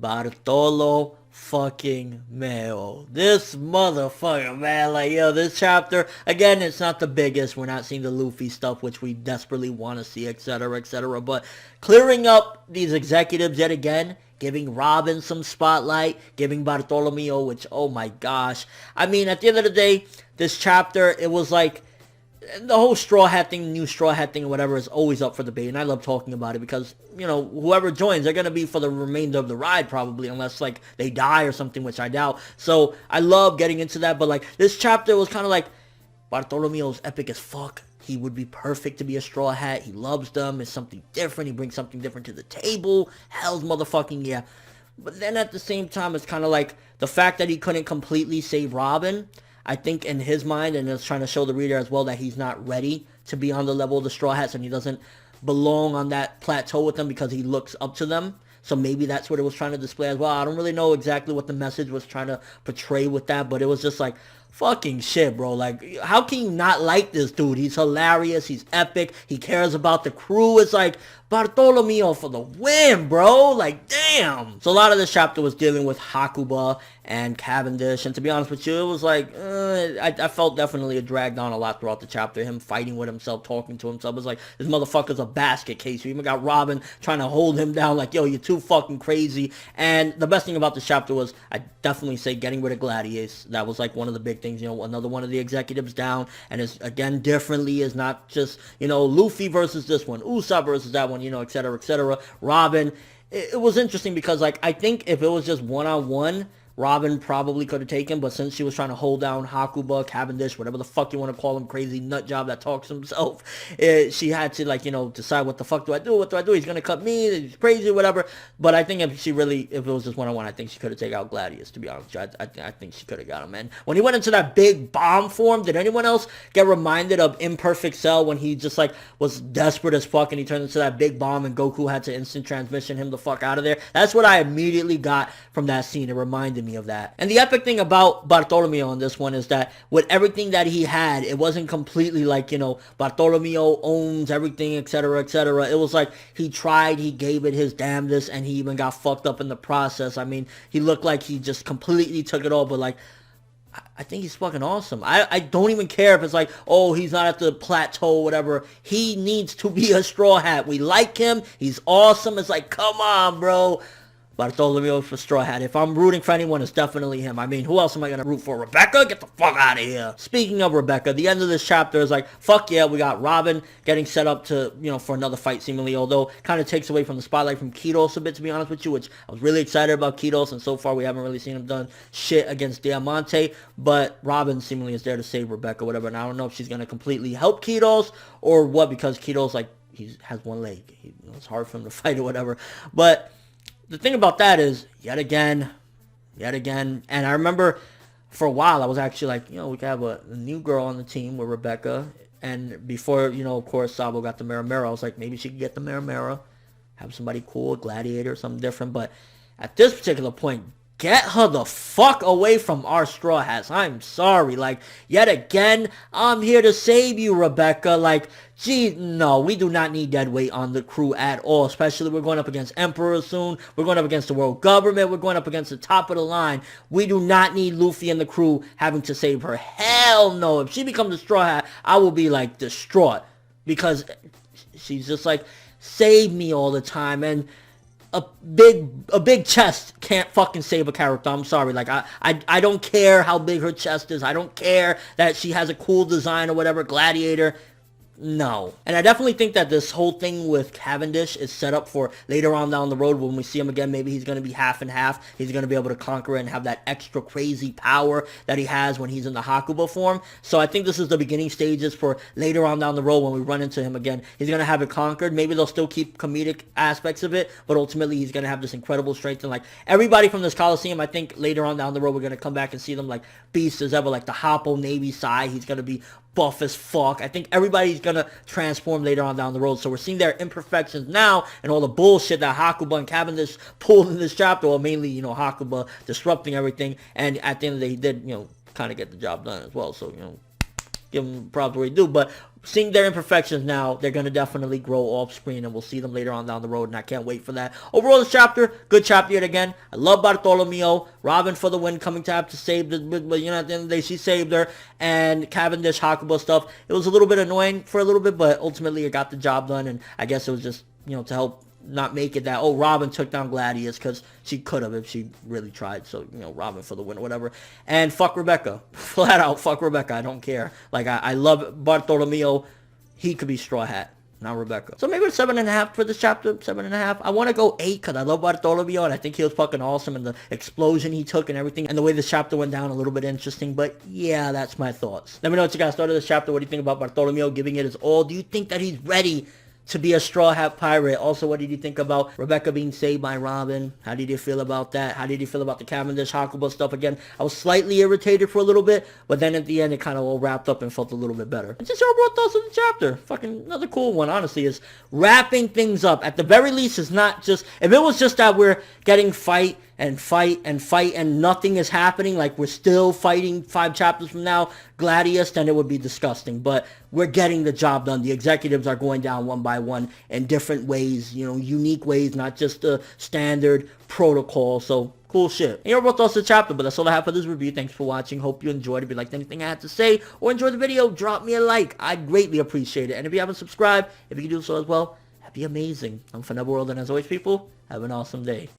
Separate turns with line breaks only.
Bartolo fucking Meo. This motherfucker, man. Like, yo, this chapter, again, it's not the biggest. We're not seeing the Luffy stuff, which we desperately want to see, etc., etc. But clearing up these executives yet again, giving Robin some spotlight, giving Bartolomeo, which, oh my gosh. I mean, at the end of the day, this chapter, it was like, the whole straw hat thing, new straw hat thing, or whatever, is always up for debate, and I love talking about it because, you know, whoever joins, they're going to be for the remainder of the ride, probably, unless, like, they die or something, which I doubt. So, I love getting into that, but, like, this chapter was kind of like, Bartolomeo's epic as fuck. He would be perfect to be a straw hat. He loves them. It's something different. He brings something different to the table. Hell's motherfucking yeah. But then at the same time, it's kind of like the fact that he couldn't completely save Robin. I think in his mind, and it's trying to show the reader as well that he's not ready to be on the level of the Straw Hats and he doesn't belong on that plateau with them because he looks up to them. So maybe that's what it was trying to display as well. I don't really know exactly what the message was trying to portray with that, but it was just like, fucking shit, bro. Like, how can you not like this dude? He's hilarious. He's epic. He cares about the crew. It's like, Bartolomeo for the win, bro. Like, damn. So a lot of this chapter was dealing with Hakuba and Cavendish. And to be honest with you, it was like, I felt definitely it dragged on a lot throughout the chapter. Him fighting with himself, talking to himself. It was like, this motherfucker's a basket case. You even got Robin trying to hold him down like, yo, you're too fucking crazy. And the best thing about this chapter was, I definitely say getting rid of Gladius. That was like one of the big things, you know, another one of the executives down. And it's, again, differently. Is not just, you know, Luffy versus this one, Usopp versus that one, you know, etc., etc. Robin, it was interesting because, like, I think if it was just one-on-one, Robin probably could have taken, but since she was trying to hold down Hakuba, Cavendish, whatever the fuck you want to call him, crazy nut job that talks himself, she had to, like, you know, decide what the fuck do I do? What do I do? He's going to cut me. He's crazy, whatever. But I think if it was just one-on-one, I think she could have taken out Gladius, to be honest with you. I think she could have got him, man. When he went into that big bomb form, did anyone else get reminded of Imperfect Cell when he just, like, was desperate as fuck and he turned into that big bomb and Goku had to instant transmission him the fuck out of there? That's what I immediately got from that scene. It reminded me of that. And the epic thing about Bartolomeo on this one is that with everything that he had, it wasn't completely like, you know, Bartolomeo owns everything, etc., etc. It was like he tried, he gave it his damnedest, and he even got fucked up in the process. I mean, he looked like he just completely took it all, but like, I think he's fucking awesome. I don't even care if it's like, oh, he's not at the plateau or whatever. He needs to be a Straw Hat. We like him. He's awesome. It's like, come on, bro. Bartolomeo for Straw Hat. If I'm rooting for anyone, it's definitely him. I mean, who else am I going to root for? Rebecca? Get the fuck out of here. Speaking of Rebecca, the end of this chapter is like, fuck yeah, we got Robin getting set up to, you know, for another fight seemingly, although kind of takes away from the spotlight from Kitos a bit, to be honest with you, which I was really excited about Kitos, and so far we haven't really seen him done shit against Diamante, but Robin seemingly is there to save Rebecca, whatever, and I don't know if she's going to completely help Kitos or what, because Kitos, like, he has one leg. It's hard for him to fight or whatever, but the thing about that is, yet again, and I remember for a while I was actually like, you know, we could have a new girl on the team with Rebecca, and before, you know, of course, Sabo got the Maramara, I was like, maybe she could get the Maramara, have somebody cool, a gladiator or something different, but at this particular point, get her the fuck away from our Straw Hats. I'm sorry. Like, yet again, I'm here to save you, Rebecca. Like, gee, no, we do not need dead weight on the crew at all. Especially, we're going up against Emperor soon. We're going up against the world government. We're going up against the top of the line. We do not need Luffy and the crew having to save her. Hell no. If she becomes a Straw Hat, I will be, like, distraught. Because she's just like, save me all the time. And a big chest can't fucking save a character. I'm sorry. Like, I don't care how big her chest is. I don't care that she has a cool design or whatever, gladiator. No. And I definitely think that this whole thing with Cavendish is set up for later on down the road when we see him again. Maybe he's going to be half and half. He's going to be able to conquer it and have that extra crazy power that he has when he's in the Hakuba form. So I think this is the beginning stages for later on down the road when we run into him again. He's going to have it conquered. Maybe they'll still keep comedic aspects of it, but ultimately he's going to have this incredible strength. And like everybody from this Coliseum, I think later on down the road we're going to come back and see them like beasts as ever. Like the Hoppo Navy side, he's going to be buff as fuck. I think everybody's gonna transform later on down the road. So we're seeing their imperfections now and all the bullshit that Hakuba and Cavendish pulled in this chapter, or mainly, you know, Hakuba disrupting everything. And at the end of the day, he did, you know, kind of get the job done as well. So, you know, give him props where he do. But seeing their imperfections now, they're going to definitely grow off screen, and we'll see them later on down the road, and I can't wait for that. Overall, this chapter, good chapter yet again. I love Bartolomeo. Robin for the win, coming to have to save the, but you know, at the end of the day, she saved her, and Cavendish, Hakuba stuff. It was a little bit annoying for a little bit, but ultimately it got the job done, and I guess it was just, you know, to help not make it that, oh, Robin took down Gladius, because she could have if she really tried. So, you know, Robin for the win or whatever. And fuck Rebecca. Flat out, fuck Rebecca. I don't care. Like, I love Bartolomeo. He could be Straw Hat, not Rebecca. So maybe 7.5 for this chapter. 7.5. I want to go 8 because I love Bartolomeo, and I think he was fucking awesome, and the explosion he took and everything, and the way this chapter went down, a little bit interesting. But yeah, that's my thoughts. Let me know what you guys thought of this chapter. What do you think about Bartolomeo giving it his all? Do you think that he's ready to be a Straw Hat Pirate? Also, what did you think about Rebecca being saved by Robin? How did you feel about that? How did you feel about the Cavendish Hakuba stuff? Again, I was slightly irritated for a little bit, but then at the end, it kind of all wrapped up and felt a little bit better. And just overall thoughts of the chapter. Fucking another cool one, honestly, is wrapping things up. At the very least, it's not just, if it was just that we're getting fight and fight and fight and nothing is happening, like we're still fighting 5 chapters from now, Gladius, then it would be disgusting. But we're getting the job done. The executives are going down one by one in different ways, you know, unique ways, not just the standard protocol. So cool shit. And you're both also the chapter, but that's all I have for this review. Thanks for watching. Hope you enjoyed. If you liked anything I had to say or enjoyed the video, drop me a like. I'd greatly appreciate it. And if you haven't subscribed, if you can do so as well, that'd be amazing. I'm ForneverWorld, and as always, people, have an awesome day.